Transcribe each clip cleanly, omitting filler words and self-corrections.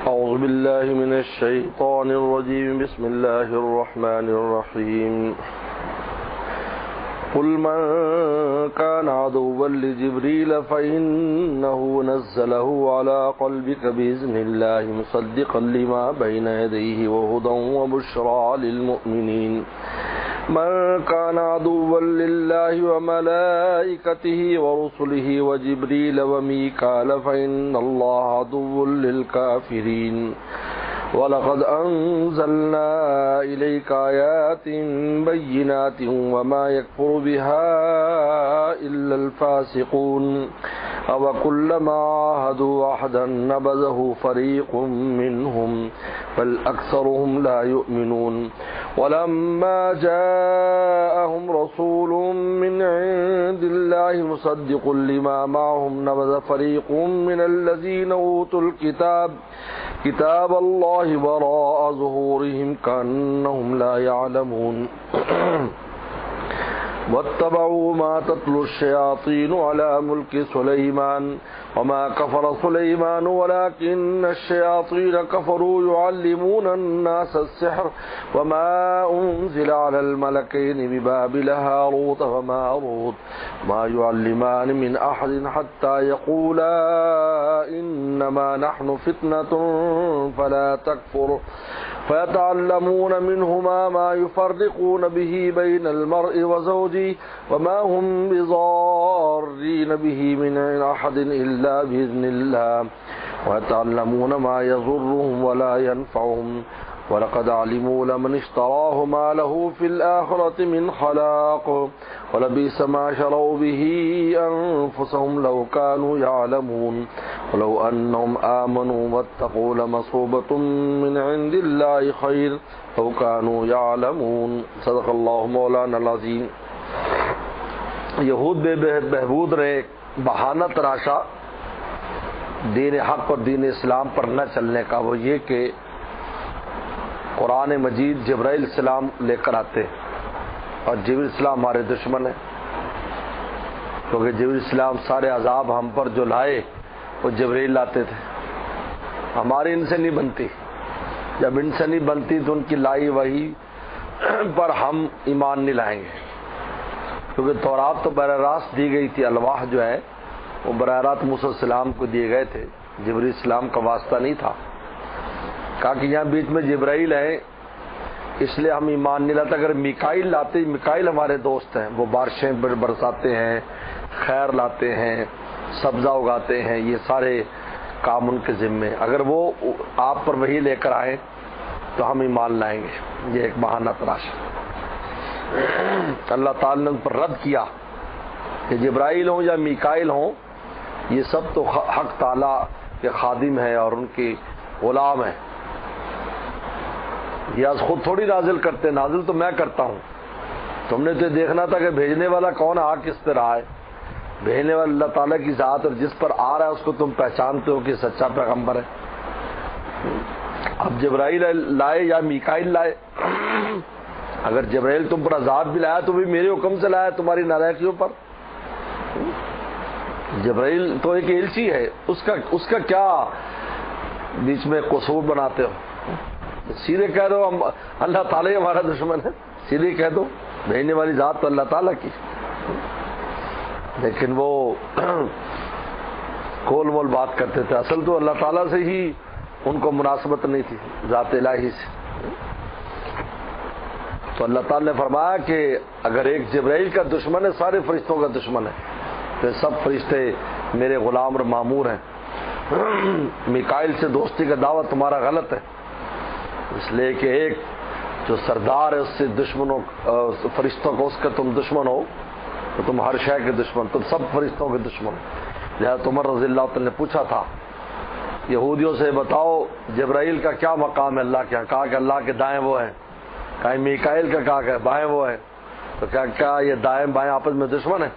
أعوذ بالله من الشيطان الرجيم. بسم الله الرحمن الرحيم. قل من كان عدوا لجبريل فإنه نزله على قلبك بإذن الله مصدقا لما بين يديه وهدى وبشرى للمؤمنين. من كان عدوا لله وملائكته ورسله وجبريل وميكال فإن الله عدو للكافرين. وَلَقَدْ أَنزَلْنَا إِلَيْكَ آيَاتٍ بَيِّنَاتٍ وَمَا يَكْفُرُ بِهَا إِلَّا الْفَاسِقُونَ. أَوَكُلَّمَا عَاهَدُوا عَهْدًا نَبَذَهُ فَرِيقٌ مِّنْهُمْ بَلْ أَكْثَرُهُمْ لَا يُؤْمِنُونَ. وَلَمَّا جَاءَهُمْ رَسُولٌ مِّنْ عِندِ اللَّهِ مُصَدِّقٌ لِّمَا مَعَهُمْ نَبَذَ فَرِيقٌ مِّنَ الَّذِينَ أُوتُوا الْكِتَابَ كتاب الله وراء ظهورهم كأنهم لا يعلمون. واتبعوا ما تتلو الشياطين على ملك سليمان وما كفر سليمان ولكن الشياطين كفروا يعلمون الناس السحر وما أنزل على الملكين ببابل هاروت وماروت ما يعلمان من أحد حتى يقولا إنما نحن فتنة فلا تكفر فيتعلمون منهما ما يفرقون به بين المرء وزوجه وما هم بضارين به من أحد إلا بإذن الله ويتعلمون ما يضرهم ولا ينفعهم وَلَقَدْ عَلِمُوا لَمَنِ اشْتَرَاهُ مَا لَهُ فِي الْآخِرَةِ مِنْ خَلَاقٍ وَلَبِئْسَ مَا شَرَوْا بِهِ أَنفُسَهُمْ لَوْ كَانُوا يَعْلَمُونَ وَلَوْ أَنَّهُمْ آمَنُوا وَاتَّقُوا لَمَثُوبَةٌ مِّنْ عِندِ اللَّهِ خَيْرٌ لَوْ كَانُوا يَعْلَمُونَ. صدق اللہ مولانا العظیم. یہود بے بہبود رہے، بہانہ تراشا دین حق اور دین اسلام پر نہ چلنے کا، وہ یہ کہ قرآن مجید جبرائیل السلام لے کر آتے اور جبرائیل السلام ہمارے دشمن ہیں، کیونکہ جبرائیل السلام سارے عذاب ہم پر جو لائے وہ جبرائیل لاتے تھے. ہماری ان سے نہیں بنتی، جب ان سے نہیں بنتی تو ان کی لائی وحی پر ہم ایمان نہیں لائیں گے، کیونکہ تورات تو براہ راست دی گئی تھی، الواح جو ہے وہ براہ راست موسیٰ السلام کو دیے گئے تھے، جبرائیل السلام کا واسطہ نہیں تھا. کہا کہ یہاں بیچ میں جبرائیل ہیں اس لیے ہم ایمان نہیں لاتے. اگر میکائیل لاتے، میکائیل ہمارے دوست ہیں، وہ بارشیں برساتے ہیں، خیر لاتے ہیں، سبزہ اگاتے ہیں، یہ سارے کام ان کے ذمے. اگر وہ آپ پر وہی لے کر آئیں تو ہم ایمان لائیں گے. یہ ایک بہانہ تراشا. اللہ تعالیٰ نے ان پر رد کیا کہ جبرائیل ہوں یا میکائیل ہوں، یہ سب تو حق تعالیٰ کے خادم ہیں اور ان کی غلام ہیں. یہ خود تھوڑی نازل کرتے، نازل تو میں کرتا ہوں. تم نے تو دیکھنا تھا کہ بھیجنے والا کون آ کس پہ رہا ہے. بھیجنے والا اللہ تعالیٰ کی ذات، اور جس پر آ رہا ہے اس کو تم پہچانتے ہو کہ سچا پیغمبر ہے. اب جبرائیل لائے یا میکائیل لائے، اگر جبرائیل تم پر عذاب بھی لایا تو بھی میرے حکم سے لایا تمہاری نالائقیوں پر. جبرائیل تو ایک ایلچی ہے، اس کا کیا بیچ میں قصور بناتے ہو؟ سیدھے کہہ دو اللہ تعالیٰ ہمارا دشمن ہے، سیدھے کہہ دو. بھیجنے والی ذات تو اللہ تعالیٰ کی، لیکن وہ کول مول بات کرتے تھے. اصل تو اللہ تعالیٰ سے ہی ان کو مناسبت نہیں تھی، ذات الہی سے. تو اللہ تعالیٰ نے فرمایا کہ اگر ایک جبرائیل کا دشمن ہے، سارے فرشتوں کا دشمن ہے، تو سب فرشتے میرے غلام اور مامور ہیں. میکائیل سے دوستی کا دعویٰ تمہارا غلط ہے، اس لیے کہ ایک جو سردار ہے اس سے دشمنوں فرشتوں کو اس کا تم دشمن ہو تو تم ہر شے کے دشمن، تم سب فرشتوں کے دشمن. لہذا عمر رضی اللہ عنہ نے پوچھا تھا یہودیوں سے، بتاؤ جبرائیل کا کیا مقام ہے اللہ کے یہاں؟ کہا کہ اللہ کے دائیں وہ ہیں. کہا میکائیل کا کہا کہ بائیں وہ ہیں. تو کیا یہ دائیں بائیں آپس میں دشمن ہیں؟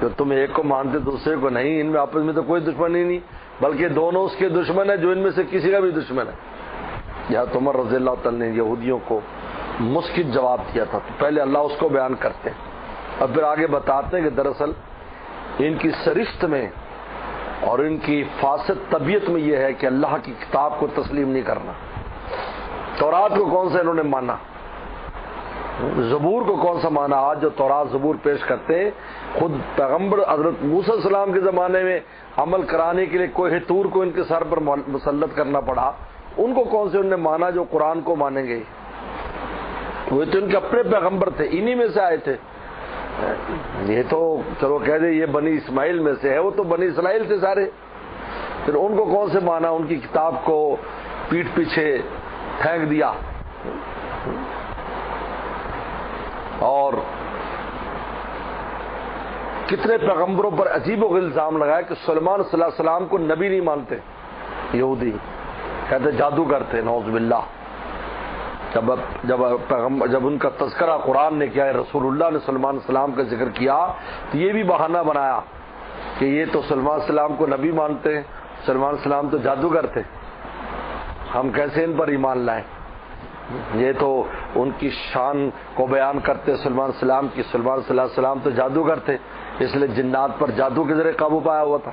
جو تم ایک کو مانتے دوسرے کو نہیں، ان میں آپس میں تو کوئی دشمنی نہیں، بلکہ دونوں اس کے دشمن ہیں جو ان میں سے کسی کا بھی دشمن ہے. یا عمر رضی اللہ تعالیٰ نے یہودیوں کو مسکت جواب دیا تھا. تو پہلے اللہ اس کو بیان کرتے ہیں اور پھر آگے بتاتے ہیں کہ دراصل ان کی سرشت میں اور ان کی فاسد طبیعت میں یہ ہے کہ اللہ کی کتاب کو تسلیم نہیں کرنا. تورات کو کون سا انہوں نے مانا؟ زبور کو کون سا مانا؟ آج جو تورات زبور پیش کرتے ہیں، خود پیغمبر حضرت موسیٰ علیہ السلام کے زمانے میں عمل کرانے کے لیے کوہ طور کو ان کے سر پر مسلط کرنا پڑا، ان کو کون سے انہوں نے مانا جو قرآن کو مانیں گے؟ وہ تو ان کے اپنے پیغمبر تھے، انہی میں سے آئے تھے. یہ تو چلو کہہ دیں یہ بنی اسماعیل میں سے ہے، وہ تو بنی اسرائیل تھے سارے. پھر ان کو کون سے مانا؟ ان کی کتاب کو پیٹھ پیچھے پھینک دیا. اور کتنے پیغمبروں پر عجیب و غریب الزام لگایا کہ سلیمان صلی اللہ علیہ وسلم کو نبی نہیں مانتے یہودی، کہتے جادوگر تھے، نعوذ باللہ. جب ان کا تذکرہ قرآن نے کیا ہے، رسول اللہ نے سلیمان علیہ السلام کا ذکر کیا، تو یہ بھی بہانہ بنایا کہ یہ تو سلیمان علیہ السلام کو نبی مانتے ہیں، سلیمان علیہ السلام تو جادوگر تھے، ہم کیسے ان پر ایمان لائیں؟ یہ تو ان کی شان کو بیان کرتے سلیمان علیہ السلام کی، سلیمان صلی اللہ علیہ وسلم تو جادوگر تھے، اس لیے جنات پر جادو کے ذریعے قابو پایا ہوا تھا،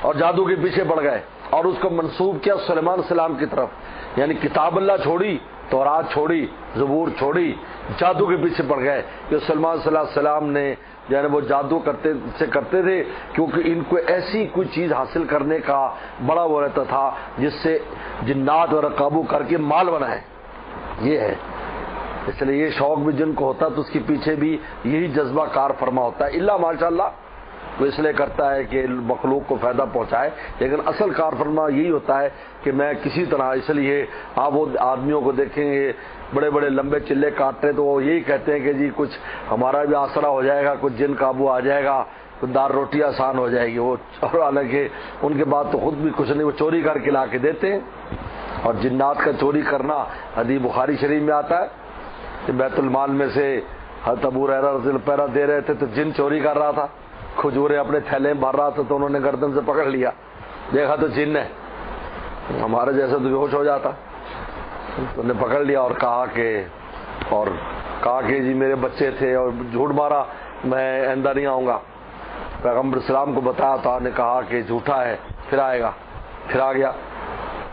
اور جادو کے پیچھے پڑ گئے اور اس کو منسوب کیا سلیمان علیہ السلام کی طرف. یعنی کتاب اللہ چھوڑی، تورات چھوڑی، زبور چھوڑی، جادو کے پیچھے پڑ گئے کہ سلیمان صلی اللہ علیہ وسلم نے یعنی وہ جادو کرتے تھے کیونکہ ان کو ایسی کوئی چیز حاصل کرنے کا بڑا وہ رہتا تھا جس سے جنات اور قابو کر کے مال بنائے. یہ ہے، اس لیے یہ شوق بھی جن کو ہوتا تو اس کے پیچھے بھی یہی جذبہ کار فرما ہوتا ہے. اللہ ماشاءاللہ وہ اس لیے کرتا ہے کہ مخلوق کو فائدہ پہنچائے، لیکن اصل کار فرما یہی ہوتا ہے کہ میں کسی طرح، اس لیے آپ وہ آدمیوں کو دیکھیں گے بڑے بڑے لمبے چلے کاٹتے تو وہ یہی کہتے ہیں کہ جی کچھ ہمارا بھی آسرا ہو جائے گا، کچھ جن قابو آ جائے گا، کچھ دار روٹی آسان ہو جائے گی. وہ اور حالانکہ ان کے بعد تو خود بھی کچھ نہیں، وہ چوری کر کے لا کے دیتے ہیں. اور جنات کا چوری کرنا حدیث بخاری شریف میں آتا ہے کہ بیت المال میں سے حضرت ابو ہریرہ رضی اللہ عنہ دے رہے تھے تو جن چوری کر رہا تھا، کھجورے اپنے تھیلے میں بھر رہا تھا تو انہوں نے گردن سے پکڑ لیا، دیکھا تو جن ہے، ہمارے جیسا تو بے ہوش ہو جاتا. تو نے پکڑ لیا اور کہا کہ جی میرے بچے تھے اور جھوٹ مارا، میں آئندہ نہیں آؤں گا. پیغمبر اسلام کو بتایا تو نے کہا کہ جھوٹا ہے، پھر آئے گا، پھر آ گیا.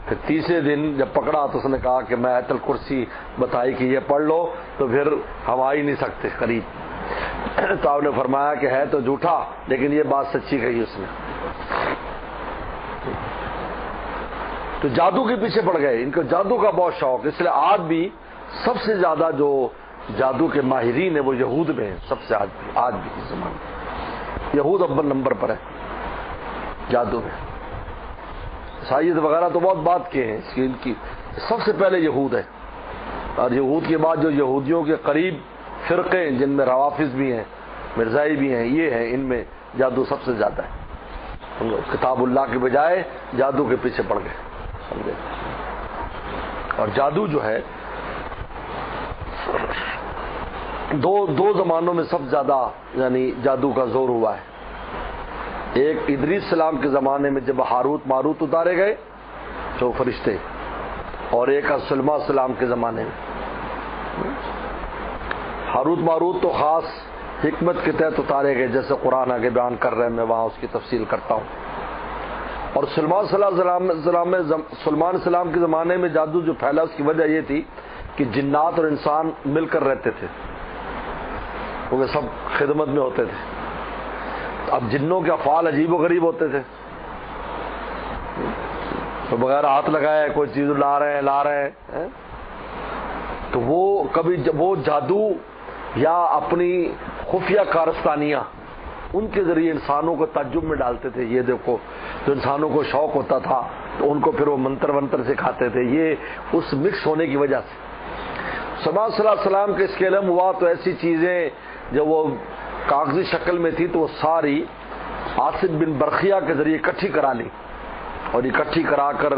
پھر تیسرے دن جب پکڑا تو اس نے کہا کہ میں آیت الکرسی بتائی کہ یہ پڑھ لو، تو پھر ہم آ ہی نہیں سکتے قریب. تو آپ نے فرمایا کہ ہے تو جھوٹا لیکن یہ بات سچی کہی اس نے. تو جادو کے پیچھے پڑ گئے، ان کو جادو کا بہت شوق، اس لیے آج بھی سب سے زیادہ جو جادو کے ماہرین ہیں وہ یہود میں ہیں. سب سے آج بھی اس زمانے میں یہود اول نمبر پر ہے جادو میں. عیسائیت وغیرہ تو بہت بات کے ہیں اس کی، ان کی سب سے پہلے یہود ہے. اور یہود کے بعد جو یہودیوں کے قریب فرقے ہیں جن میں روافظ بھی ہیں، مرزائی بھی ہیں، یہ ہیں، ان میں جادو سب سے زیادہ ہے. کتاب اللہ کے بجائے جادو کے پیچھے پڑ گئے، سمجھے. اور جادو جو ہے دو زمانوں میں سب سے زیادہ یعنی جادو کا زور ہوا ہے. ایک ادریس السلام کے زمانے میں جب ہاروت ماروت اتارے گئے جو فرشتے، اور ایک سلیمان السلام کے زمانے میں. ہاروت ماروت تو خاص حکمت کے تحت اتارے گئے، جیسے قرآن آگے بیان کر رہے ہیں، میں وہاں اس کی تفصیل کرتا ہوں. اور سلیمان السلام کے زمانے میں جادو جو پھیلا اس کی وجہ یہ تھی کہ جنات اور انسان مل کر رہتے تھے، وہ سب خدمت میں ہوتے تھے. اب جنوں کے افعال عجیب و غریب ہوتے تھے، تو بغیر ہاتھ لگائے کوئی چیز لا رہے ہیں تو وہ کبھی وہ جادو یا اپنی خفیہ کارستانیاں ان کے ذریعے انسانوں کو تعجب میں ڈالتے تھے. یہ دیکھو جو انسانوں کو شوق ہوتا تھا تو ان کو پھر وہ منتر سکھاتے تھے. یہ اس مکس ہونے کی وجہ سے سلیمان صلی اللہ علیہ وسلم کے اس کے علم ہوا تو ایسی چیزیں جب وہ کاغذی شکل میں تھی تو وہ ساری آصف بن برخیہ کے ذریعے اکٹھی کرا لی، اور اکٹھی کرا کر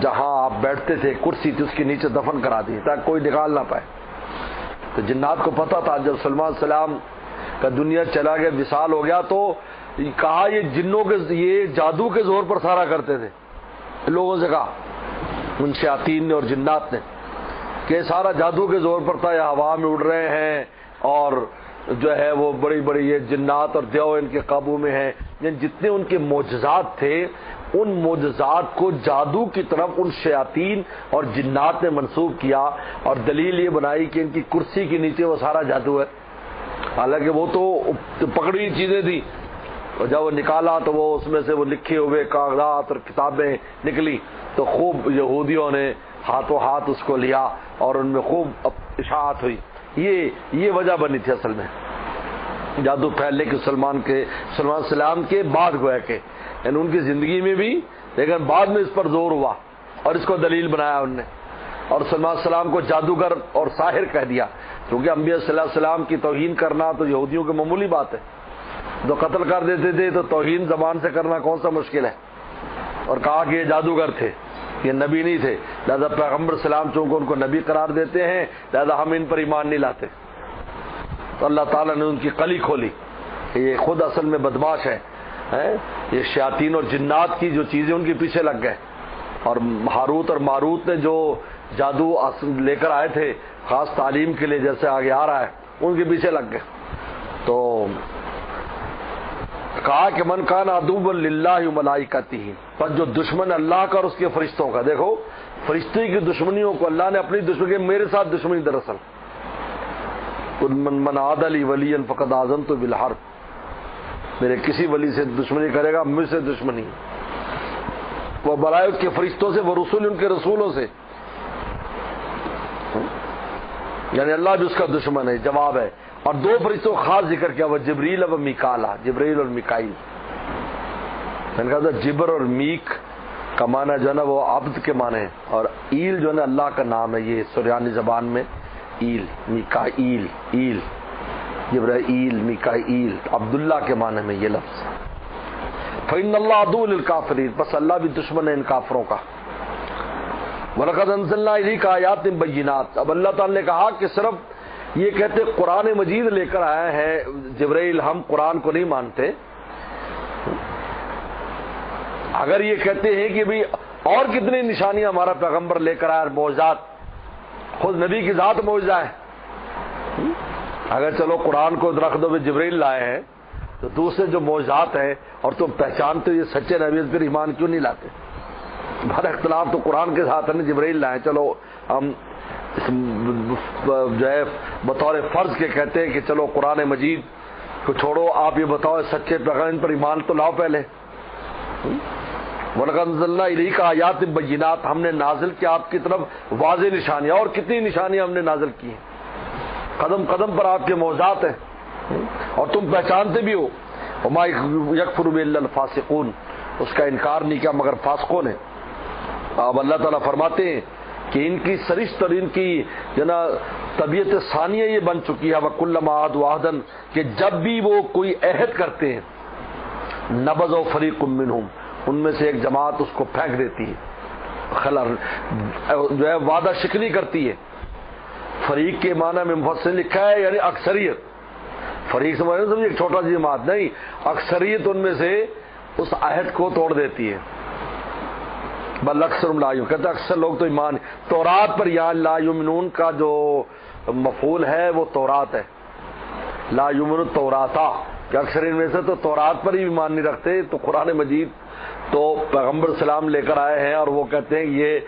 جہاں آپ بیٹھتے تھے کرسی تھی اس کے نیچے دفن کرا دی تاکہ کوئی نکال نہ پائے. تو جنات کو پتا تھا جب سلیمان السلام کا دنیا چلا گیا، وصال ہو گیا، تو کہا یہ جنوں کے یہ جادو کے زور پر سارا کرتے تھے. لوگوں سے کہا ان شیاطین نے اور جنات نے کہ سارا جادو کے زور پر تھا، یہ ہوا میں اڑ رہے ہیں اور جو ہے وہ بڑی بڑی یہ جنات اور دیو ان کے قابو میں ہیں، یعنی جتنے ان کے معجزات تھے ان معجزات کو جادو کی طرف ان شیاطین اور جنات نے منسوب کیا، اور دلیل یہ بنائی کہ ان کی کرسی کے نیچے وہ سارا جادو ہے، حالانکہ وہ تو پکڑی ہوئی چیزیں تھیں، اور جب وہ نکالا تو وہ اس میں سے وہ لکھے ہوئے کاغذات اور کتابیں نکلی، تو خوب یہودیوں نے ہاتھوں ہاتھ اس کو لیا اور ان میں خوب اشاعت ہوئی۔ یہ وجہ بنی تھی اصل میں جادو پھیلنے کے سلمان السلام کے بعد گویا کہ، یعنی ان کی زندگی میں بھی، لیکن بعد میں اس پر زور ہوا اور اس کو دلیل بنایا ان نے، اور سلمان السلام کو جادوگر اور ساحر کہہ دیا، کیونکہ انبیاء صلی اللہ علیہ وسلم کی توہین کرنا تو یہودیوں کی معمولی بات ہے، جو قتل کر دیتے تھے تو توہین زبان سے کرنا کون سا مشکل ہے، اور کہا کہ یہ جادوگر تھے، یہ نبی نہیں تھے، لہذا پیغمبر السلام چونکہ ان کو نبی قرار دیتے ہیں لہذا ہم ان پر ایمان نہیں لاتے، تو اللہ تعالیٰ نے ان کی قلی کھولی کہ یہ خود اصل میں بدماش ہے، یہ شیاطین اور جنات کی جو چیزیں ان کے پیچھے لگ گئے، اور ہاروت اور ماروت نے جو جادو لے کر آئے تھے خاص تعلیم کے لیے، جیسے آگے آ رہا ہے، ان کے پیچھے لگ گئے۔ تو کہا کہ من کان عدوا للہ وملائکتہ، پر جو دشمن اللہ کا اور اس کے فرشتوں کا، دیکھو فرشتے کی دشمنیوں کو اللہ نے اپنی دشمنی کہ میرے ساتھ دشمنی، دراصل من عاد لی ولیا فقد آذنت بالحرب، میرے کسی ولی سے دشمنی کرے گا مجھ سے دشمنی، وہ ملائکہ کے فرشتوں سے، وہ رسول ان کے رسولوں سے، یعنی اللہ بھی اس کا دشمن ہے، جواب ہے۔ اور دو فرشتوں کو خاص ذکر کیا، وہ جبریل و میکالا، جبریل اور میکائیل، میں نے کہا تھا جبر اور میک کا معنی جو ہے نا وہ عبد کے معنی ہے، اور ایل جو ہے نا اللہ کا نام ہے، یہ سریانی زبان میں ایل، میکائیل، ایل، جبرائیل، میکائیل، عبداللہ کے معنی میں یہ لفظ۔ فإن اللہ عدو للکافرین، بس اللہ بھی دشمن ہے ان کافروں کا۔ وَلَقَدْ أَنزَلْنَا إِلَيْكَ آيَاتٍ بَيِّنَاتٍ، اب اللہ تعالی نے کہا کہ صرف یہ کہتے قرآن مجید لے کر آئے ہیں جبرائیل، ہم قرآن کو نہیں مانتے، اگر یہ کہتے ہیں کہ بھی اور کتنی نشانیاں ہمارا پیغمبر لے کر آیا، معجزات، خود نبی کی ذات معجزہ ہے، اگر چلو قرآن کو رکھ دو بھی جبرائیل لائے ہیں، تو دوسرے جو معجزات ہیں اور تم پہچانتے یہ سچے نبی، پھر ایمان کیوں نہیں لاتے؟ ہمارا اختلاف تو قرآن کے ساتھ ہے، جبرائیل لائے، چلو ہم جو ہے بطور فرض کے کہتے ہیں کہ چلو قرآن مجید کو چھوڑو، آپ یہ بتاؤ سچے پیغام پر ایمان تو لاؤ پہلے۔ وَلَقَدْ أَنزَلْنَا إِلَيْكَ آيَاتٍ بَيِّنَاتٍ، ہم نے نازل کیا آپ کی طرف واضح نشانیاں، اور کتنی نشانیاں ہم نے نازل کی ہیں، قدم قدم پر آپ کے معجزات ہیں اور تم پہچانتے بھی ہو۔ وَمَا يَكْفُرُ بِهِ إِلَّا الْفَاسِقُونَ، اس کا انکار نہیں کیا مگر فاسقوں نے۔ اب اللہ تعالیٰ فرماتے ہیں کہ ان کی سرشت اور ان کی طبیعت ثانیہ یہ بن چکی ہے، وَكُلَّمَا عَاهَدُوا عَهْدًا، کہ جب بھی وہ کوئی عہد کرتے ہیں، نَبَذَهُ فَرِيقٌ مِّنْهُمْ، ان میں سے ایک جماعت اس کو پھینک دیتی ہے، جو ہے وعدہ شکنی کرتی ہے۔ فریق کے معنی میں مفسر نے لکھا ہے یعنی اکثریت، فریق سمجھ ایک چھوٹا سی جماعت نہیں، اکثریت ان میں سے اس عہد کو توڑ دیتی ہے۔ بل اکثرهم لا یؤمنون، کہتے اکثر لوگ تو ایمان، تورات پر یا لا یؤمنون کا جو مفعول ہے وہ تورات ہے، لا یؤمنون توراتا، کہ اکثر ان میں سے تو تورات پر ہی ایمان نہیں رکھتے، تو قرآن مجید تو پیغمبر سلام لے کر آئے ہیں اور وہ کہتے ہیں یہ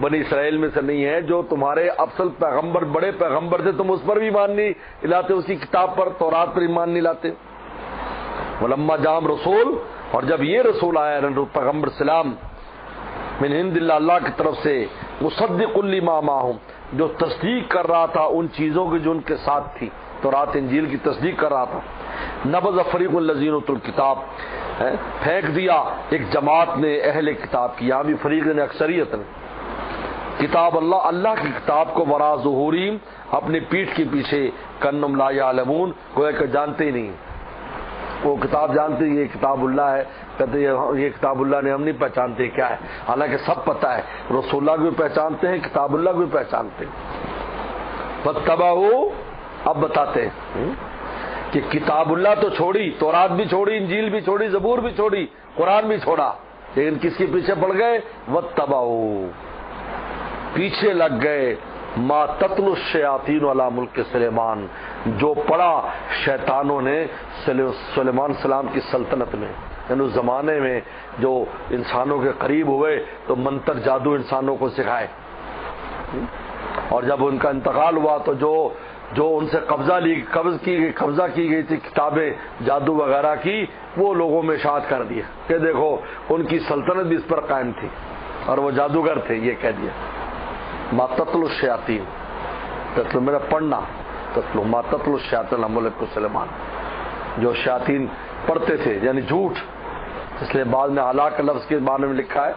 بنی اسرائیل میں سے نہیں ہے، جو تمہارے افضل پیغمبر بڑے پیغمبر تھے تم اس پر بھی ایمان نہیں لاتے، اسی کتاب پر تورات پر ایمان نہیں لاتے۔ ولما جاءہم رسول، اور جب یہ رسول آیا پیغمبر سلام من عند اللہ، اللہ کی طرف سے، مصدق لما معہم، جو تصدیق کر رہا تھا ان چیزوں کی جو ان کے ساتھ تھی، تورات انجیل کی تصدیق کر رہا تھا۔ نبذ فریق الذین اوتوا الکتاب، پھینک دیا ایک جماعت نے اہل کتاب کی، یہاں بھی فریق نے اکثریت نے، کتاب اللہ، اللہ کی کتاب کو وراء ظہورہم، اپنی پیٹھ کے پیچھے، کانہم لا یعلمون، گویا کہ جانتے ہی نہیں، وہ کتاب جانتے یہ کتاب اللہ ہے، کہتے یہ کتاب اللہ نے ہم نہیں پہچانتے کیا ہے، حالانکہ سب پتہ ہے، رسول اللہ کو بھی پہچانتے ہیں، کتاب اللہ کو بھی پہچانتے ہیں۔ فاتبعوا، اب بتاتے ہیں کہ کتاب اللہ تو چھوڑی، تورات بھی چھوڑی، انجیل بھی چھوڑی، زبور بھی چھوڑی، قرآن بھی چھوڑا، لیکن کس کے پیچھے پڑ گئے؟ واتبعوا، پیچھے لگ گئے ما تتلو الشیاطین علی ملک سلیمان، جو پڑھا شیطانوں نے سلیمان السلام کی سلطنت میں، یعنی اس زمانے میں جو انسانوں کے قریب ہوئے تو منتر جادو انسانوں کو سکھائے، اور جب ان کا انتقال ہوا تو جو ان سے قبضہ کی گئی تھی کتابیں جادو وغیرہ کی، وہ لوگوں میں اشاعت کر دیا کہ دیکھو ان کی سلطنت بھی اس پر قائم تھی اور وہ جادوگر تھے، یہ کہہ دیا۔ ما تتلو الشیاطین، تتلو میرا پڑھنا، تتلو ما تتلو الشیاطین علی ملک سلیمان، جو شیاطین پڑھتے تھے یعنی جھوٹ، اس لیے بعد میں اعلیٰ کے لفظ کے بارے میں لکھا ہے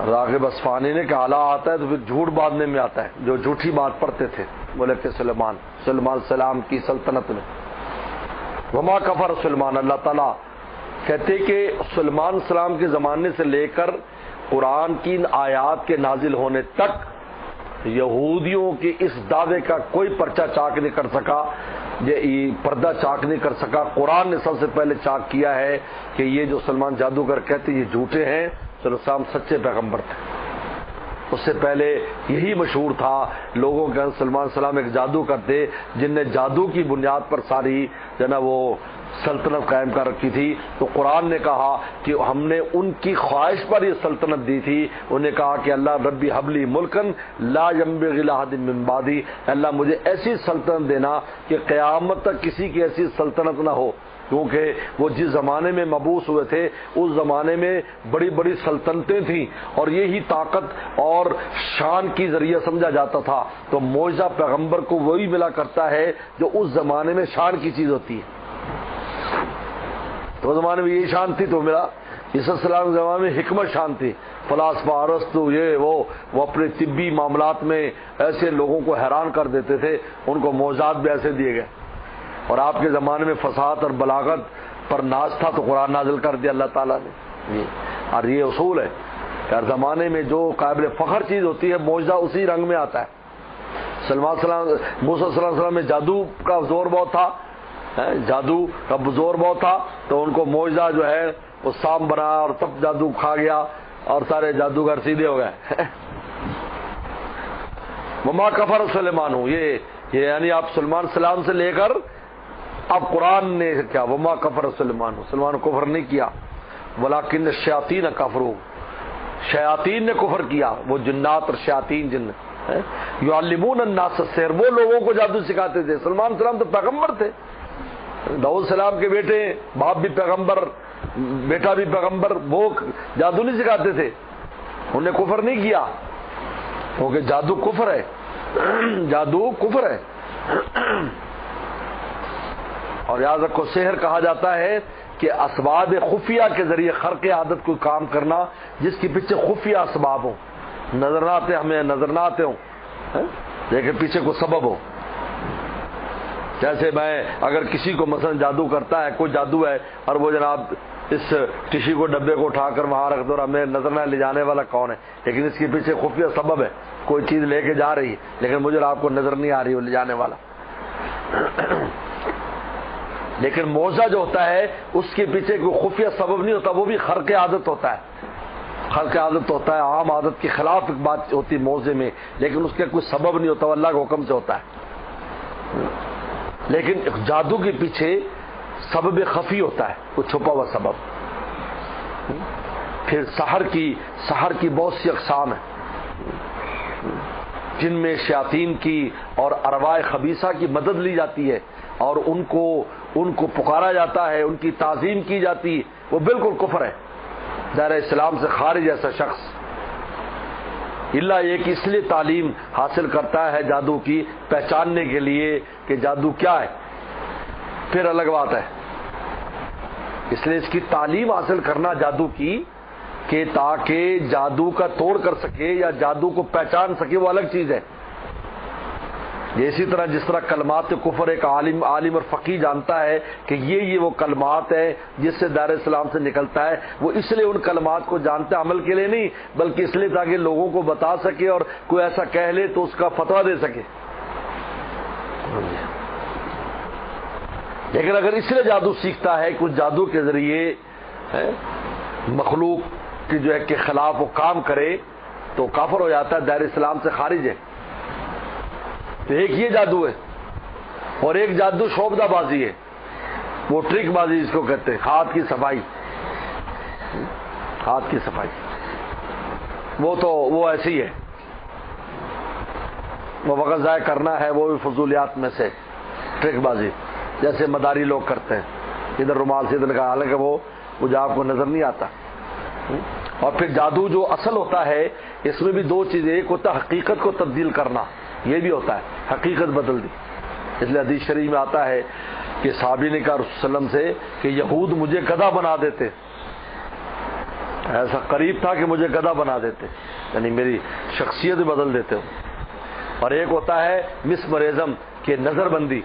راغب اصفہانی نے کہ اعلیٰ آتا ہے تو پھر جھوٹ بعد میں آتا ہے، جو جھوٹی بات پڑھتے تھے ملک سلیمان السلام کی سلطنت میں۔ وما کفر سلیمان، اللہ تعالیٰ کہتے کہ سلیمان السلام کے زمانے سے لے کر قرآن کی ان آیات کے نازل ہونے تک یہودیوں کے اس دعوے کا کوئی پرچہ چاک نہیں کر سکا، یہ پردہ چاک نہیں کر سکا۔ قرآن نے سب سے پہلے چاک کیا ہے کہ یہ جو سلمان جادوگر کہتے یہ جھوٹے ہیں، صلی اللہ علیہ وسلم سچے پیغمبر تھے۔ اس سے پہلے یہی مشہور تھا لوگوں کے سلمان السلام ایک جادو کرتے جن نے جادو کی بنیاد پر ساری جو نا وہ سلطنت قائم کر رکھی تھی، تو قرآن نے کہا کہ ہم نے ان کی خواہش پر یہ سلطنت دی تھی۔ انہیں کہا کہ اللہ ربی حبلی ملکن لا ينبغي لأحد من بعدی، اللہ مجھے ایسی سلطنت دینا کہ قیامت تک کسی کی ایسی سلطنت نہ ہو، کیونکہ وہ جس زمانے میں مبعوث ہوئے تھے اس زمانے میں بڑی بڑی سلطنتیں تھیں اور یہی طاقت اور شان کی ذریعہ سمجھا جاتا تھا، تو معجزہ پیغمبر کو وہی ملا کرتا ہے جو اس زمانے میں شان کی چیز ہوتی ہے۔ تو زمانے میں یہی شان تھی تو میرا عیسی السلام کے زمانے میں حکمت شان تھی، فلاسفہ ارسطو یہ وہ اپنے طبی معاملات میں ایسے لوگوں کو حیران کر دیتے تھے، ان کو معجزات بھی ایسے دیے گئے۔ اور آپ کے زمانے میں فصاحت اور بلاغت پر ناز تھا تو قرآن نازل کر دیا اللہ تعالیٰ نے۔ اور یہ اصول ہے کہ ہر زمانے میں جو قابل فخر چیز ہوتی ہے معجزہ اسی رنگ میں آتا ہے۔ موسیٰ صلی اللہ علیہ وسلم میں جادو کا زور بہت تھا، جادو کا زور بہت تھا، تو ان کو معجزہ جو ہے وہ سام بنا اور تب جادو کھا گیا اور سارے جادوگر سیدھے ہو گئے۔ وما کفر سلیمان، یہ یعنی آپ سلیمان السلام سے لے کر اب قرآن نے کیا وما کفر سلیمان، سلیمان کفر نہیں کیا، ولکن الشیاطین کفروا، شیاطین نے کفر کیا، وہ جنات اور شیاطین جن یعلمون الناس السحر، وہ لوگوں کو جادو سکھاتے تھے۔ سلیمان السلام تو پیغمبر تھے، داؤد السلام کے بیٹے، باپ بھی پیغمبر بیٹا بھی پیغمبر، وہ جادو نہیں سکھاتے تھے، انہوں نے کفر نہیں کیا، کیونکہ جادو کفر ہے، جادو کفر ہے۔ اور یاد رکھو سحر کہا جاتا ہے کہ اسباب خفیہ کے ذریعے خرق عادت کو کام کرنا جس کے پیچھے خفیہ اسباب ہوں، نظر نہ آتے ہمیں نظر نہ آتے ہوں لیکن پیچھے کو سبب ہو۔ جیسے میں اگر کسی کو مثلا جادو کرتا ہے، کوئی جادو ہے اور وہ جناب اس ٹشی کو ڈبے کو اٹھا کر وہاں رکھ دو اور ہمیں نظر نہ لے جانے والا کون ہے، لیکن اس کے پیچھے خفیہ سبب ہے، کوئی چیز لے کے جا رہی ہے لیکن مجھے آپ کو نظر نہیں آ رہی وہ لے جانے والا۔ لیکن معجزہ جو ہوتا ہے اس کے پیچھے کوئی خفیہ سبب نہیں ہوتا، وہ بھی خرق عادت ہوتا ہے، خرق عادت ہوتا ہے، عام عادت کے خلاف ایک بات ہوتی ہے معجزے میں، لیکن اس کا کوئی سبب نہیں ہوتا، وہ اللہ کے حکم سے ہوتا ہے۔ لیکن جادو کے پیچھے سبب خفی ہوتا ہے، وہ چھپا ہوا سبب۔ پھر سحر کی بہت سی اقسام ہیں جن میں شیاطین کی اور ارواح خبیثہ کی مدد لی جاتی ہے اور ان کو پکارا جاتا ہے، ان کی تعظیم کی جاتی ہے، وہ بالکل کفر ہے، دائرہ اسلام سے خارج ایسا شخص، اللہ یہ کہ اس لیے تعلیم حاصل کرتا ہے جادو کی پہچاننے کے لیے کہ جادو کیا ہے، پھر الگ بات ہے، اس لیے اس کی تعلیم حاصل کرنا جادو کی کہ تاکہ جادو کا توڑ کر سکے یا جادو کو پہچان سکے، وہ الگ چیز ہے۔ یہ اسی طرح جس طرح کلمات کفر ایک عالم اور فقیہ جانتا ہے کہ یہ وہ کلمات ہے جس سے دائرہ اسلام سے نکلتا ہے، وہ اس لیے ان کلمات کو جانتا ہے عمل کے لیے نہیں بلکہ اس لیے تاکہ لوگوں کو بتا سکے اور کوئی ایسا کہہ لے تو اس کا فتویٰ دے سکے۔ لیکن اگر اس لیے جادو سیکھتا ہے کچھ جادو کے ذریعے مخلوق کی جو ہے کے خلاف وہ کام کرے تو کافر ہو جاتا ہے، دائرہ اسلام سے خارج ہے. تو ایک یہ جادو ہے، اور ایک جادو شعبدہ بازی ہے، وہ ٹرک بازی جس کو کہتے ہیں، ہاتھ کی صفائی. ہاتھ کی صفائی وہ ایسی ہے، وہ وقت ضائع کرنا ہے، وہ بھی فضولیات میں سے ٹرک بازی، جیسے مداری لوگ کرتے ہیں، ادھر رومال سے ادھر کا، حالانکہ وہ جو آپ کو نظر نہیں آتا. اور پھر جادو جو اصل ہوتا ہے، اس میں بھی دو چیزیں، ایک ہوتا ہے حقیقت کو تبدیل کرنا، یہ بھی ہوتا ہے، حقیقت بدل دی. اس لیے حدیث شریف میں آتا ہے کہ صحابی نے کہا رسول اللہ علیہ وسلم سے کہ یہود مجھے گدھا بنا دیتے، ایسا قریب تھا کہ مجھے گدھا بنا دیتے، یعنی میری شخصیت بدل دیتے ہو. اور ایک ہوتا ہے مسمرزم کہ نظر بندی،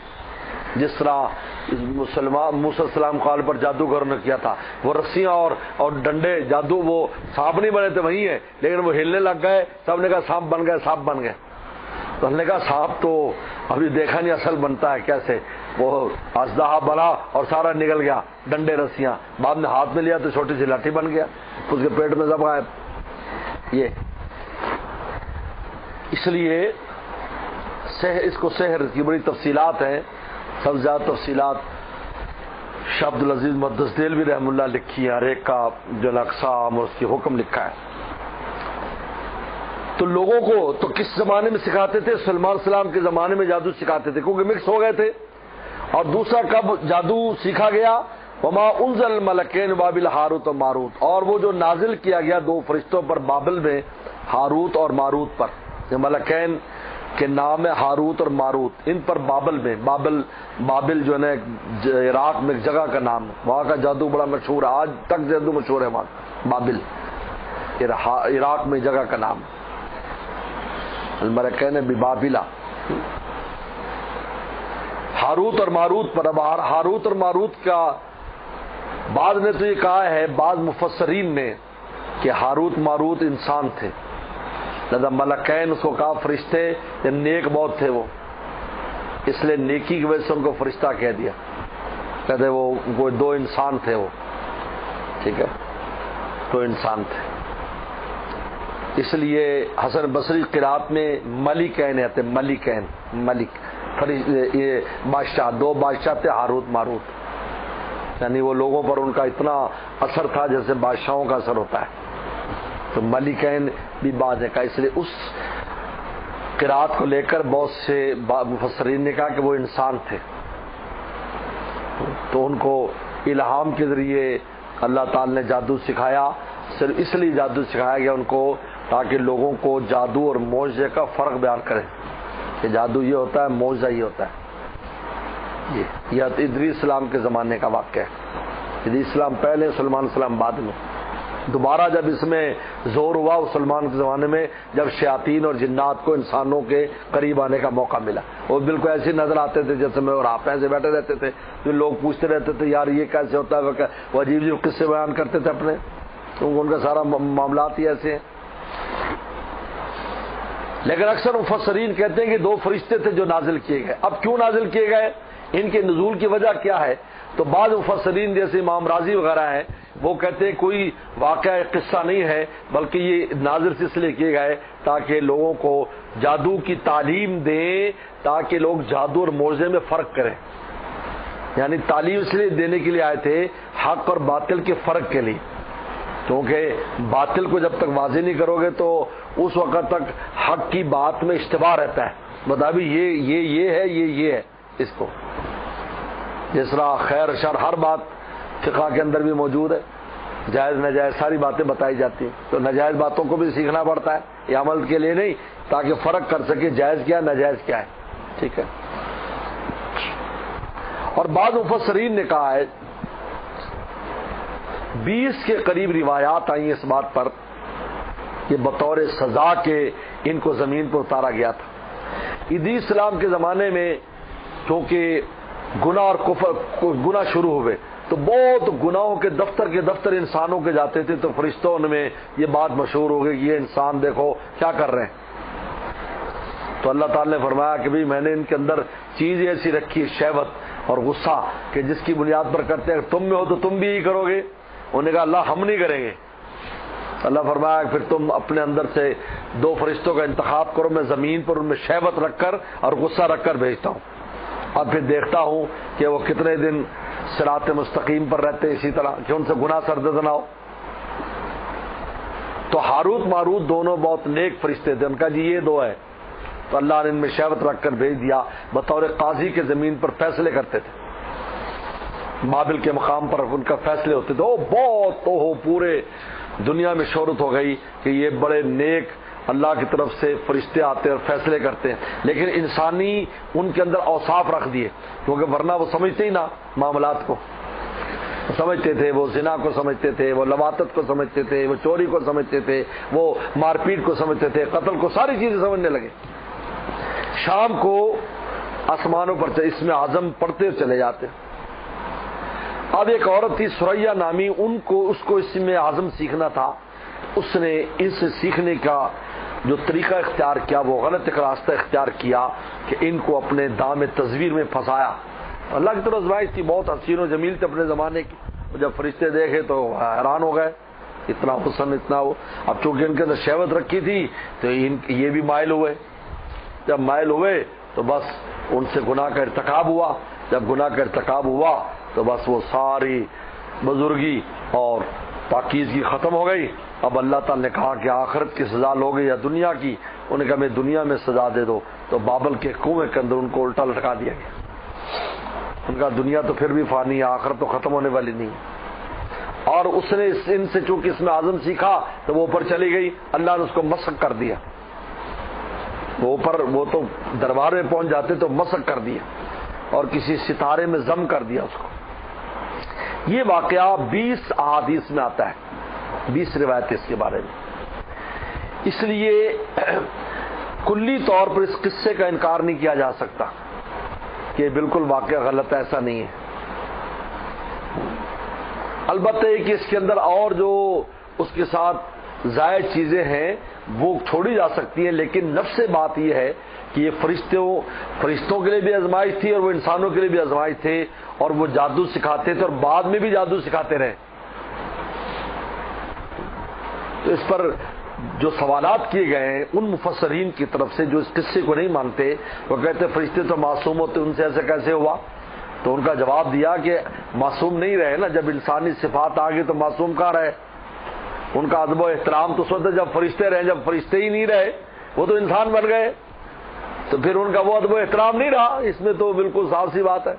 جس طرح موسیٰ علیہ السلام قال پر جادوگروں نے کیا تھا، وہ رسیاں اور ڈنڈے جادو، وہ سانپ نہیں بنے تھے وہی ہیں، لیکن وہ ہلنے لگ گئے، سب نے کہا سانپ بن گئے، سانپ بن گئے. تو ہم نے کہا سانپ تو ابھی دیکھا نہیں اصل بنتا ہے کیسے، وہ اژدہا بنا اور سارا نکل گیا، ڈنڈے رسیاں، بعد میں ہاتھ میں لیا تو چھوٹی سی لاٹھی بن گیا، اس کے پیٹ میں سب غائب. یہ اس لیے اس کو سحر کی بڑی تفصیلات ہیں، سب سے زیادہ تفصیلات شاہ عبد العزیز محدث دہلوی رحم اللہ لکھی ہے، ہر ایک کا جو اقسام اور اس کی حکم لکھا ہے. تو لوگوں کو تو کس زمانے میں سکھاتے تھے؟ سلمان السلام کے زمانے میں جادو سکھاتے تھے، کیونکہ مکس ہو گئے تھے. اور دوسرا کب جادو سیکھا گیا؟ وما انزل الملکین بابل ہاروت و ماروت، اور وہ جو نازل کیا گیا دو فرشتوں پر بابل میں، ہاروت اور ماروت پر. ملکین کے نام ہے ہاروت اور ماروت، ان پر بابل میں، بابل جو ہے نا عراق میں ایک جگہ کا نام ہے، وہاں کا جادو بڑا مشہور ہے، آج تک جادو مشہور ہے وہاں. بابل عراق میں جگہ کا نام ہے، الملکین ببابلا. ہاروت اور ماروت پر. اب ہاروت اور ماروت کا بعض نے تو یہ کہا ہے، بعض مفسرین نے، کہ ہاروت ماروت انسان تھے، لہذا ملکین اس کو کہا فرشتے، نیک بہت تھے وہ، اس لیے نیکی کی وجہ سے ان کو فرشتہ کہہ دیا، کہتے وہ دو انسان تھے وہ، ٹھیک ہے، دو انسان تھے. اس لیے حسن بصری قرات میں ملکین آتے، ملکین، ملک یہ بادشاہ، دو بادشاہ تھے ہاروت ماروت، یعنی وہ لوگوں پر ان کا اتنا اثر تھا جیسے بادشاہوں کا اثر ہوتا ہے. تو ملکین بھی بعض ہے کا، اس لیے اس قرات کو لے کر بہت سے مفسرین نے کہا کہ وہ انسان تھے. تو ان کو الہام کے ذریعے اللہ تعالی نے جادو سکھایا، صرف اس لیے جادو سکھایا گیا ان کو تاکہ لوگوں کو جادو اور معجزے کا فرق بیان کریں کہ جادو یہ ہوتا ہے، معجزہ یہ ہوتا ہے. یہ ادریس اسلام کے زمانے کا واقعہ ہے. ادریس اسلام پہلے، سلیمان السلام بعد میں. دوبارہ جب اس میں زور ہوا سلمان کے زمانے میں، جب شیاطین اور جنات کو انسانوں کے قریب آنے کا موقع ملا، وہ بالکل ایسے نظر آتے تھے جیسے میں اور آپ ایسے بیٹھے رہتے تھے، جو لوگ پوچھتے رہتے تھے یار یہ کیسے ہوتا ہے، وہ عجیب عجیب قصے بیان کرتے تھے اپنے، تو ان کا سارا معاملات ہی ایسے ہیں. لیکن اکثر مفسرین کہتے ہیں کہ دو فرشتے تھے جو نازل کیے گئے. اب کیوں نازل کیے گئے، ان کے نزول کی وجہ کیا ہے؟ تو بعض مفسرین جیسے امام راضی وغیرہ ہیں وہ کہتے ہیں کوئی واقعہ قصہ نہیں ہے، بلکہ یہ نازل اس لیے کیے گئے تاکہ لوگوں کو جادو کی تعلیم دیں، تاکہ لوگ جادو اور معجزے میں فرق کریں. یعنی تعلیم اس لیے دینے کے لیے آئے تھے حق اور باطل کے فرق کے لیے، کیونکہ باطل کو جب تک واضح نہیں کرو گے تو اس وقت تک حق کی بات میں اشتباہ رہتا ہے، بتا بھی یہ ہے، یہ ہے. اس کو جس طرح خیر شر ہر بات فقہ کے اندر بھی موجود ہے، جائز ناجائز ساری باتیں بتائی جاتی ہیں، تو ناجائز باتوں کو بھی سیکھنا پڑتا ہے، یہ عمل کے لیے نہیں، تاکہ فرق کر سکے جائز کیا ناجائز کیا ہے. ٹھیک ہے. اور بعض مفسرین نے کہا ہے 20 کے قریب روایات آئی اس بات پر کہ بطور سزا کے ان کو زمین پر اتارا گیا تھا. ادریس السلام کے زمانے میں کیونکہ گناہ اور کفر گناہ شروع ہوئے تو بہت گناہوں کے دفتر انسانوں کے جاتے تھے، تو فرشتوں میں یہ بات مشہور ہو گئی کہ یہ انسان دیکھو کیا کر رہے ہیں. تو اللہ تعالی نے فرمایا کہ بھئی میں نے ان کے اندر چیز ایسی رکھی شہوت اور غصہ کہ جس کی بنیاد پر کرتے ہیں، تم میں ہو تو تم بھی یہی کرو گے. انہوں نے کہا اللہ ہم نہیں کریں گے. اللہ فرمایا کہ پھر تم اپنے اندر سے 2 فرشتوں کا انتخاب کرو، میں زمین پر ان میں شہوت رکھ کر اور غصہ رکھ کر بھیجتا ہوں، اور پھر دیکھتا ہوں کہ وہ کتنے دن صراط مستقیم پر رہتے اسی طرح کہ ان سے گناہ سرزد نہ ہو۔ تو ہاروت ماروت دونوں بہت نیک فرشتے تھے، ان کا جی یہ 2 ہے، تو اللہ نے ان میں شہوت رکھ کر بھیج دیا، بطور قاضی کے زمین پر فیصلے کرتے تھے، بابل کے مقام پر ان کا فیصلے ہوتے تھے۔ بہت تو پورے دنیا میں شہرت ہو گئی کہ یہ بڑے نیک اللہ کی طرف سے فرشتے آتے اور فیصلے کرتے ہیں، لیکن انسانی ان کے اندر اوصاف رکھ دیے، کیونکہ ورنہ وہ سمجھتے ہی نہ معاملات کو سمجھتے تھے، وہ زنا کو سمجھتے تھے، وہ لواطت کو سمجھتے تھے، وہ چوری کو سمجھتے تھے، وہ مار پیٹ کو سمجھتے تھے، قتل کو، ساری چیزیں سمجھنے لگے۔ شام کو آسمانوں پر اس میں اعظم پڑھتے چلے جاتے۔ اب ایک عورت تھی سریا نامی، اس کو اس میں اعظم سیکھنا تھا، اس نے اس سے سیکھنے کا جو طریقہ اختیار کیا وہ غلط ایک راستہ اختیار کیا کہ ان کو اپنے دام تزویر میں پھنسایا۔ اللہ کی طرف آزمائش تھی، بہت حسین و جمیل تھے اپنے زمانے کی، جب فرشتے دیکھے تو حیران ہو گئے، اتنا حسن اتنا وہ۔ اب چونکہ ان کے اندر شہوت رکھی تھی تو یہ بھی مائل ہوئے، جب مائل ہوئے تو بس ان سے گناہ کا ارتکاب ہوا، جب گناہ کا ارتکاب ہوا تو بس وہ ساری بزرگی اور پاکیزگی ختم ہو گئی۔ اب اللہ تعالی نے کہا کہ آخرت کی سزا لوگے یا دنیا کی؟ انہوں نے کہا میں دنیا میں سزا دے دو، تو بابل کے کنویں کے اندر ان کو الٹا لٹکا دیا گیا۔ ان کا دنیا تو پھر بھی فانی ہے، آخرت تو ختم ہونے والی نہیں ہے۔ اور اس نے ان سے چونکہ اس میں اعظم سیکھا تو وہ اوپر چلی گئی، اللہ نے اس کو مسخ کر دیا، وہ اوپر، وہ تو دربار میں پہنچ جاتے تو مسخ کر دیا اور کسی ستارے میں ضم کر دیا اس کو۔ یہ واقعہ 20 احادیث میں آتا ہے، 20 روایتیں اس کے بارے میں۔ اس لیے کلی طور پر اس قصے کا انکار نہیں کیا جا سکتا کہ بالکل واقعہ غلط ہے، ایسا نہیں ہے۔ البتہ کہ اس کے اندر اور جو اس کے ساتھ زائد چیزیں ہیں وہ چھوڑی جا سکتی ہیں، لیکن نفس بات یہ ہے کہ یہ فرشتوں کے لیے بھی آزمائش تھی اور وہ انسانوں کے لیے بھی آزمائش تھے، اور وہ جادو سکھاتے تھے اور بعد میں بھی جادو سکھاتے رہے۔ تو اس پر جو سوالات کیے گئے ہیں ان مفسرین کی طرف سے جو اس قصے کو نہیں مانتے، وہ کہتے فرشتے تو معصوم ہوتے، ان سے ایسے کیسے ہوا؟ تو ان کا جواب دیا کہ معصوم نہیں رہے نا، جب انسانی صفات آ گئی تو معصوم کہاں رہے؟ ان کا ادب و احترام تو سوتے جب فرشتے رہے، جب فرشتے ہی نہیں رہے وہ تو انسان بن گئے، تو پھر ان کا وہ ادب و احترام نہیں رہا، اس میں تو بالکل صاف سی بات ہے۔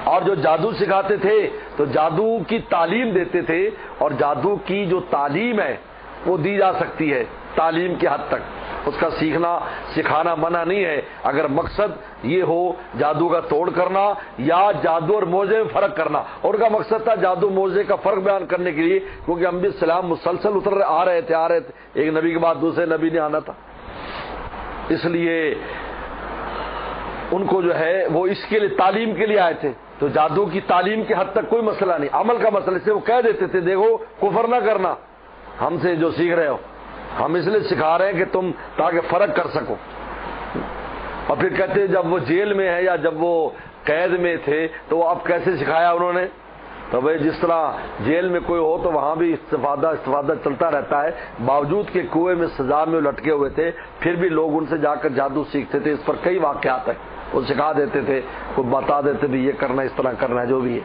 اور جو جادو سکھاتے تھے تو جادو کی تعلیم دیتے تھے، اور جادو کی جو تعلیم ہے وہ دی جا سکتی ہے تعلیم کی حد تک، اس کا سیکھنا سکھانا منع نہیں ہے، اگر مقصد یہ ہو جادو کا توڑ کرنا یا جادو اور موزے میں فرق کرنا۔ اور ان کا مقصد تھا جادو موزے کا فرق بیان کرنے کے لیے، کیونکہ انبیاء السلام مسلسل آ رہے تھے، ایک نبی کے بعد دوسرے نبی نے آنا تھا، اس لیے ان کو جو ہے وہ اس کے لیے تعلیم کے لیے آئے تھے۔ تو جادو کی تعلیم کی حد تک کوئی مسئلہ نہیں، عمل کا مسئلہ، سے وہ کہہ دیتے تھے دیکھو کفر نہ کرنا ہم سے جو سیکھ رہے ہو، ہم اس لیے سکھا رہے ہیں کہ تم تاکہ فرق کر سکو۔ اور پھر کہتے جب وہ جیل میں ہے یا جب وہ قید میں تھے تو وہ اب کیسے سکھایا انہوں نے؟ تو بھائی جس طرح جیل میں کوئی ہو تو وہاں بھی استفادہ چلتا رہتا ہے، باوجود کہ کنویں میں سزا میں لٹکے ہوئے تھے پھر بھی لوگ ان سے جا کر جادو سیکھتے تھے۔ اس پر کئی واقعات ہیں، وہ سکھا دیتے تھے، وہ بتا دیتے تھے یہ کرنا اس طرح کرنا ہے، جو بھی ہے،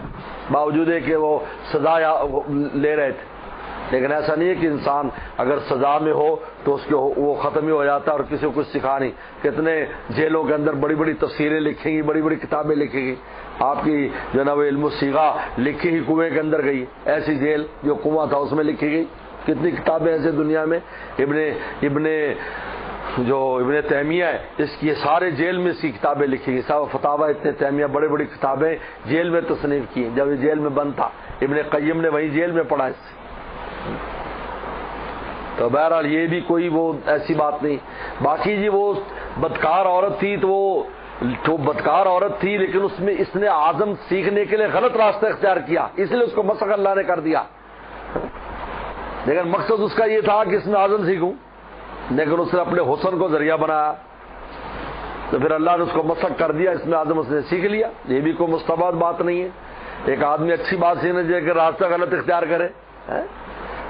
باوجود ہے کہ وہ سزا لے رہے تھے۔ لیکن ایسا نہیں ہے کہ انسان اگر سزا میں ہو تو اس کے وہ ختم ہی ہو جاتا ہے اور کسی کو کچھ سکھا نہیں۔ کتنے جیلوں کے اندر بڑی بڑی تفسیریں لکھیں گی، بڑی بڑی کتابیں لکھیں گی، آپ کی جو ہے نا وہ علم الصیغہ لکھی ہی کنویں کے اندر گئی، ایسی جیل جو کنواں تھا اس میں لکھی گئی، کتنی کتابیں ایسے دنیا میں۔ ابن تیمیہ ہے، اس کی سارے جیل میں اس کی کتابیں لکھی گئی، صاحب فتاوی ابن تیمیہ بڑی بڑی کتابیں جیل میں تصنیف کی، جب یہ جیل میں بند تھا، ابن قیم نے وہیں جیل میں پڑھا اس سے۔ تو بہرحال یہ بھی کوئی وہ ایسی بات نہیں۔ باقی جی وہ بدکار عورت تھی، تو وہ جو بدکار عورت تھی لیکن اس نے اعظم سیکھنے کے لیے غلط راستہ اختیار کیا، اس لیے اس کو مسخ اللہ نے کر دیا، لیکن مقصد اس کا یہ تھا کہ اس میں اعظم سیکھوں، لیکن اس نے اپنے حسن کو ذریعہ بنایا تو پھر اللہ نے اس کو مسخ کر دیا، اس میں اعظم اس نے سیکھ لیا۔ یہ بھی کوئی مستبد بات نہیں ہے، ایک آدمی اچھی بات سیکھنا چاہیے کہ راستہ غلط اختیار کرے،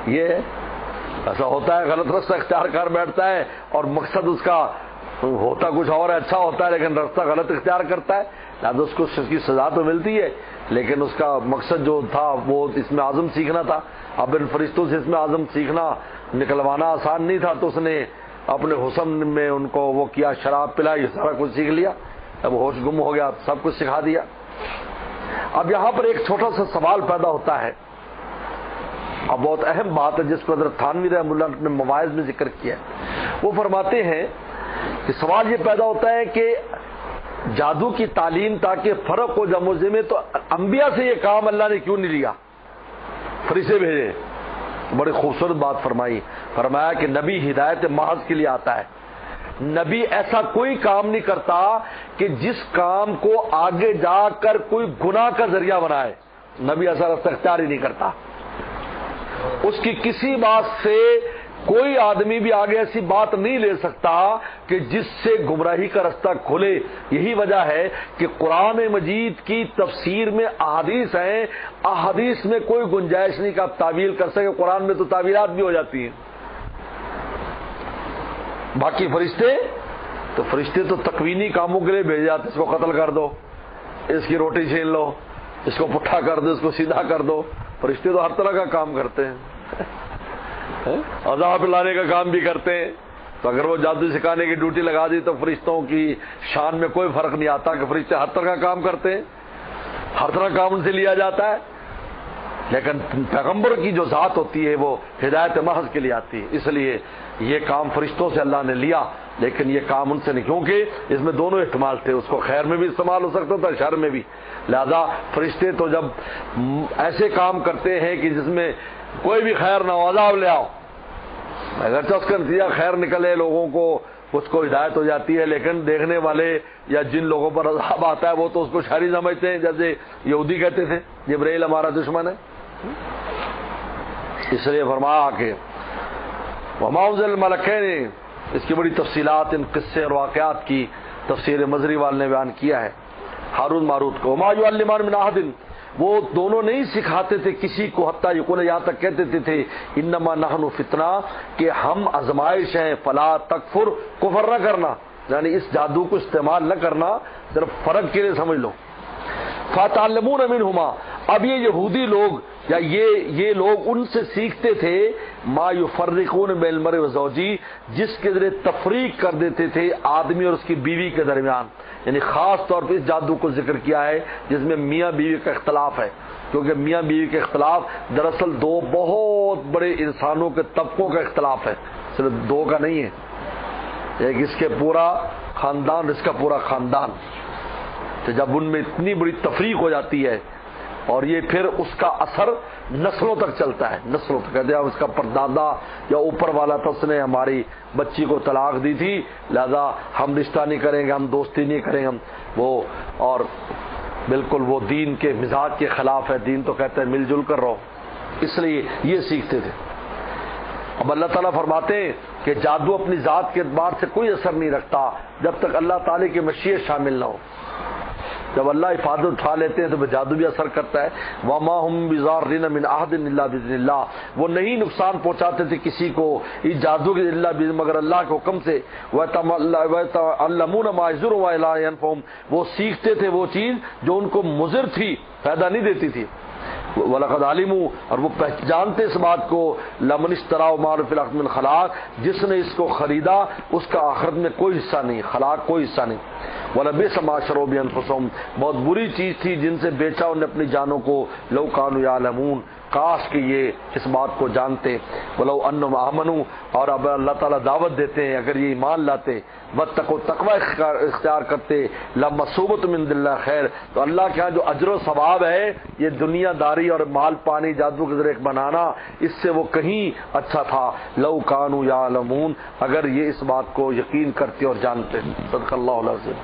یہ ہے ایسا ہوتا ہے غلط راستہ اختیار کر بیٹھتا ہے اور مقصد اس کا ہوتا کچھ اور اچھا ہوتا ہے لیکن راستہ غلط اختیار کرتا ہے، لہٰذا اس کو اس کی سزا تو ملتی ہے، لیکن اس کا مقصد جو تھا وہ اس میں اعظم سیکھنا تھا۔ اب ان فرشتوں سے اس میں اعظم سیکھنا نکلوانا آسان نہیں تھا، تو اس نے اپنے حسن میں ان کو وہ کیا، شراب پلائی، سارا کچھ سیکھ لیا، اب ہوش گم ہو گیا، سب کچھ سکھا دیا۔ اب یہاں پر ایک چھوٹا سا سوال پیدا ہوتا ہے، اب بہت اہم بات ہے جس کو حضرت تھانوی رحمہ اللہ نے مواعظ میں ذکر کیا ہے۔ وہ فرماتے ہیں کہ سوال یہ پیدا ہوتا ہے کہ جادو کی تعلیم تاکہ فرق ہو جموزے میں، تو انبیاء سے یہ کام اللہ نے کیوں نہیں لیا، فرشتے بھیجے؟ بڑی خوبصورت بات فرمائی، فرمایا کہ نبی ہدایت محض کے لیے آتا ہے، نبی ایسا کوئی کام نہیں کرتا کہ جس کام کو آگے جا کر کوئی گناہ کا ذریعہ بنائے، نبی ایسا راستہ اختیار ہی نہیں کرتا۔ اس کی کسی بات سے کوئی آدمی بھی آگے ایسی بات نہیں لے سکتا کہ جس سے گمراہی کا راستہ کھلے۔ یہی وجہ ہے کہ قرآن مجید کی تفسیر میں احادیث ہیں، احادیث میں کوئی گنجائش نہیں کہ آپ تعویل کر سکے، قرآن میں تو تعویلات بھی ہو جاتی ہیں۔ باقی فرشتے تو تکوینی کاموں کے لیے بھیجے جاتے، اس کو قتل کر دو، اس کی روٹی چھین لو، اس کو پٹھا کر دو، اس کو سیدھا کر دو۔ فرشتے تو ہر طرح کا کام کرتے ہیں، عذاب لانے کا کام بھی کرتے ہیں۔ تو اگر وہ جادو سکھانے کی ڈیوٹی لگا دی تو فرشتوں کی شان میں کوئی فرق نہیں آتا کہ فرشتے ہر طرح کا کام کرتے ہیں، ہر طرح کا کام ان سے لیا جاتا ہے، لیکن پیغمبر کی جو ذات ہوتی ہے وہ ہدایت محض کے لیے آتی ہے، اس لیے یہ کام فرشتوں سے اللہ نے لیا، لیکن یہ کام ان سے نہیں، کیونکہ اس میں دونوں احتمال تھے، اس کو خیر میں بھی استعمال ہو سکتا تھا، شر میں بھی۔ لہذا فرشتے تو جب ایسے کام کرتے ہیں کہ جس میں کوئی بھی خیر نہ ہو، عذاب لے آؤ، اگرچہ اس کا نتیجہ خیر نکلے، لوگوں کو اس کو ہدایت ہو جاتی ہے، لیکن دیکھنے والے یا جن لوگوں پر عذاب آتا ہے وہ تو اس کو شر ہی سمجھتے ہیں، جیسے یہودی کہتے تھے جبرائیل ہمارا دشمن ہے۔ اس لیے فرمایا کہ وما انزل الملکین، اس کی بڑی تفصیلات ان قصے اور واقعات کی تفسیر مزری والے نے بیان کیا ہے۔ ہاروت ماروت کو وما یعلمان من احد، وہ دونوں نہیں سکھاتے تھے کسی کو، حتیٰ یقول، یہاں تک کہتے تھے انما نحن فتنہ، کہ ہم آزمائش ہیں، فلا تکفر، کفر نہ کرنا، یعنی اس جادو کو استعمال نہ کرنا، صرف فرق کے لیے سمجھ لو۔ فَتَعَلَّمُونَ مِنْهُمَا، اب یہ یہودی لوگ یا یہ لوگ ان سے سیکھتے تھے ما یفرقون بین المرء وزوجی، جس کے ذریعے تفریق کر دیتے تھے آدمی اور اس کی بیوی کے درمیان، یعنی خاص طور پہ اس جادو کو ذکر کیا ہے جس میں میاں بیوی کا اختلاف ہے، کیونکہ میاں بیوی کے اختلاف دراصل دو بہت بڑے انسانوں کے طبقوں کا اختلاف ہے، صرف دو کا نہیں ہے، ایک اس کے پورا خاندان، اس کا پورا خاندان، تو جب ان میں اتنی بڑی تفریق ہو جاتی ہے اور یہ پھر اس کا اثر نسلوں تک چلتا ہے، نسلوں تک، کہتے ہیں اس کا پردادا یا اوپر والا تھا، اس نے ہماری بچی کو طلاق دی تھی، لہذا ہم رشتہ نہیں کریں گے، ہم دوستی نہیں کریں گے، ہم وہ، اور بالکل وہ دین کے مزاج کے خلاف ہے، دین تو کہتے ہیں مل جل کر رہو، اس لیے یہ سیکھتے تھے۔ اب اللہ تعالیٰ فرماتے ہیں کہ جادو اپنی ذات کے اعتبار سے کوئی اثر نہیں رکھتا جب تک اللہ تعالیٰ کی مشیت شامل نہ ہو، جب اللہ حفاظت اٹھا لیتے ہیں تو جادو بھی اثر کرتا ہے۔ وما هم بضارین من احد الا باذن اللہ، وہ نہیں نقصان پہنچاتے تھے کسی کو اس جادو کے الا مگر اللہ کے حکم سے۔ وَيَتَعَلَّمُونَ مَا يَضُرُّهُمْ وَلَا يَنفَعُهُمْ، وہ سیکھتے تھے وہ چیز جو ان کو مضر تھی، فائدہ نہیں دیتی تھی۔ وَلَقَدْ عَلِمُوا، اور وہ جانتے اس بات کو، لَمَنِ اشْتَرَاهُ مَا لَهُ فِي الْآخِرَةِ مِنْ خَلَاقٍ، جس نے اس کو خریدا اس کا آخرت میں کوئی حصہ نہیں، خلاق کوئی حصہ نہیں۔ وَلَبِئْسَ مَا شَرَوْا بِأَنفُسِهِمْ، بہت بری چیز تھی جن سے بیچا انہوں نے اپنی جانوں کو، لَوْ كَانُوا يَعْلَمُونَ، کاش کہ یہ اس بات کو جانتے۔ وَلَوْ أَنَّهُمْ آمَنُوا، اور اب اللہ تعالیٰ دعوت دیتے ہیں اگر یہ ایمان لاتے، وَاتَّقُوا، تقوی اختیار کرتے، لَمَثُوبَةٌ مِّنْ عِندِ اللَّهِ خیر، تو اللہ کے ہاں جو اجر و ثواب ہے یہ دنیا داری اور مال پانی جادو کے ذریعے بنانا، اس سے وہ کہیں اچھا تھا۔ لَوْ كَانُوا يَعْلَمُونَ، اگر یہ اس بات کو یقین کرتے اور جانتے۔ صدق اللہ العظیم۔